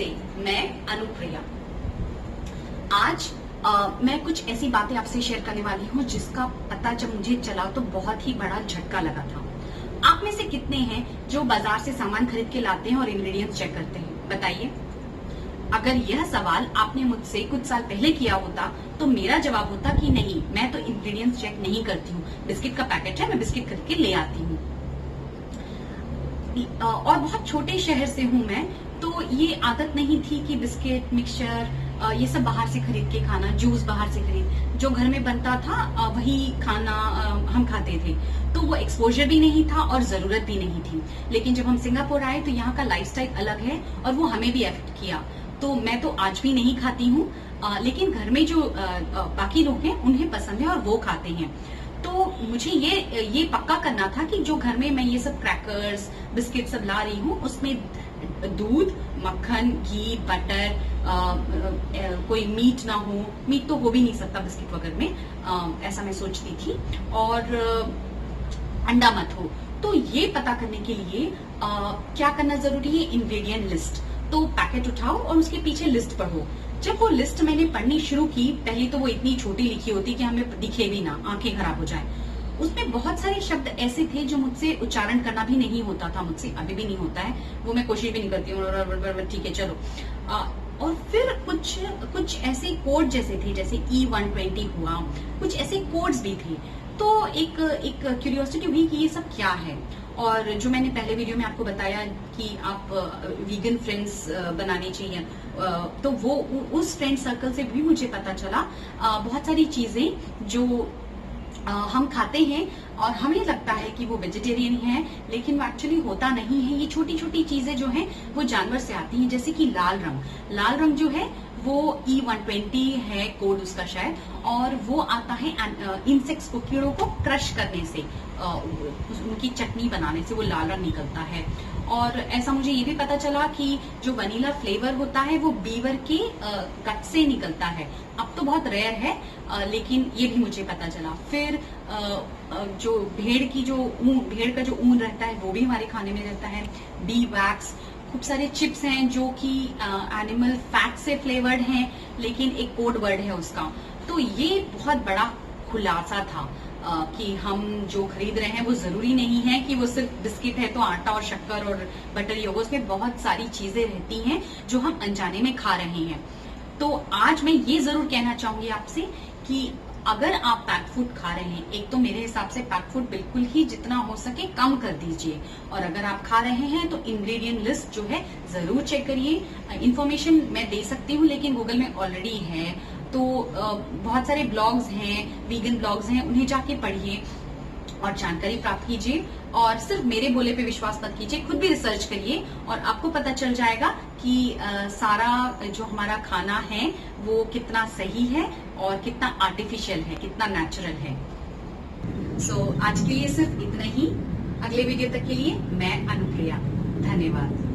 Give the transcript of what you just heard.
नमस्ते, मैं अनुप्रिया। आज मैं कुछ ऐसी बातें आपसे शेयर करने वाली हूँ जिसका पता जब मुझे चला तो बहुत ही बड़ा झटका लगा था। आप में से कितने हैं जो बाजार से सामान खरीद के लाते हैं और इंग्रेडिएंट्स चेक करते हैं? बताइए। अगर यह सवाल आपने मुझसे कुछ साल पहले किया होता तो मेरा जवाब होता कि नहीं, मैं तो इंग्रेडिएंट्स चेक नहीं करती हूँ। बिस्किट का पैकेट है, मैं बिस्किट खरीद के ले आती हूँ। और बहुत छोटे शहर से हूँ मैं, तो ये आदत नहीं थी कि बिस्किट, मिक्सचर ये सब बाहर से खरीद के खाना, जूस बाहर से खरीद, जो घर में बनता था वही खाना हम खाते थे। तो वो एक्सपोजर भी नहीं था और जरूरत भी नहीं थी। लेकिन जब हम सिंगापुर आए तो यहाँ का लाइफस्टाइल अलग है और वो हमें भी अफेक्ट किया। तो मैं तो आज भी नहीं खाती हूँ, लेकिन घर में जो बाकी लोग हैं उन्हें पसंद है और वो खाते हैं। तो मुझे ये पक्का करना था कि जो घर में मैं ये सब क्रैकर्स, बिस्किट सब ला रही हूँ उसमें दूध, मक्खन, घी, बटर, कोई मीट ना हो। मीट तो हो भी नहीं सकता बिस्किट वगैरह में, ऐसा मैं सोचती थी। और अंडा मत हो। तो ये पता करने के लिए क्या करना जरूरी है? Ingredient list. तो पैकेट उठाओ और उसके पीछे लिस्ट पढ़ो। जब वो लिस्ट मैंने पढ़नी शुरू की, पहले तो वो इतनी छोटी लिखी होती कि हमें दिखे भी ना, आंखें खराब हो जाए। उसमें बहुत सारे शब्द ऐसे थे जो मुझसे उच्चारण करना भी नहीं होता था, मुझसे अभी भी नहीं होता है, वो मैं कोशिश भी नहीं करती हूँ। ठीक है चलो। और फिर कुछ ऐसे कोड जैसे थे, जैसे E120 हुआ, कुछ ऐसे कोड्स भी थे। तो एक क्यूरियोसिटी हुई कि ये सब क्या है। और जो मैंने पहले वीडियो में आपको बताया कि आप वीगन फ्रेंड्स बनाने चाहिए, तो वो उस फ्रेंड सर्कल से भी मुझे पता चला बहुत सारी चीजें जो हम खाते हैं और हमें लगता है कि वो वेजिटेरियन है, लेकिन वो एक्चुअली होता नहीं है। ये छोटी छोटी चीजें जो हैं वो जानवर से आती हैं, जैसे कि लाल रंग जो है वो E120 है कोड उसका शायद, और वो आता है इंसेक्ट्स को, कीड़ों को क्रश करने से, उनकी चटनी बनाने से वो लाल रंग निकलता है। और ऐसा मुझे ये भी पता चला कि जो वनीला फ्लेवर होता है वो बीवर के गट से निकलता है। अब तो बहुत रेयर है, लेकिन ये भी मुझे पता चला। फिर जो भेड़ का जो ऊन रहता है वो भी हमारे खाने में रहता है। बी वैक्स, खूब सारे चिप्स हैं जो कि एनिमल फैट से फ्लेवर्ड हैं, लेकिन एक कोड वर्ड है उसका। तो ये बहुत बड़ा खुलासा था कि हम जो खरीद रहे हैं वो जरूरी नहीं है कि वो सिर्फ बिस्किट है तो आटा और शक्कर और बटर ही होगा। उसमें बहुत सारी चीजें रहती हैं जो हम अनजाने में खा रहे हैं। तो आज मैं ये जरूर कहना चाहूंगी आपसे कि अगर आप पैक फूड खा रहे हैं, एक तो मेरे हिसाब से पैक फूड बिल्कुल ही जितना हो सके कम कर दीजिए, और अगर आप खा रहे हैं तो इंग्रेडिएंट लिस्ट जो है जरूर चेक करिए। इन्फॉर्मेशन मैं दे सकती हूँ लेकिन गूगल में ऑलरेडी है। तो बहुत सारे ब्लॉग्स हैं, वीगन ब्लॉग्स हैं, उन्हें जाके पढ़िए और जानकारी प्राप्त कीजिए। और सिर्फ मेरे बोले पे विश्वास मत कीजिए, खुद भी रिसर्च करिए और आपको पता चल जाएगा कि सारा जो हमारा खाना है वो कितना सही है और कितना आर्टिफिशियल है, कितना नेचुरल है। सो आज के लिए सिर्फ इतना ही। अगले वीडियो तक के लिए मैं अनुप्रिया, धन्यवाद।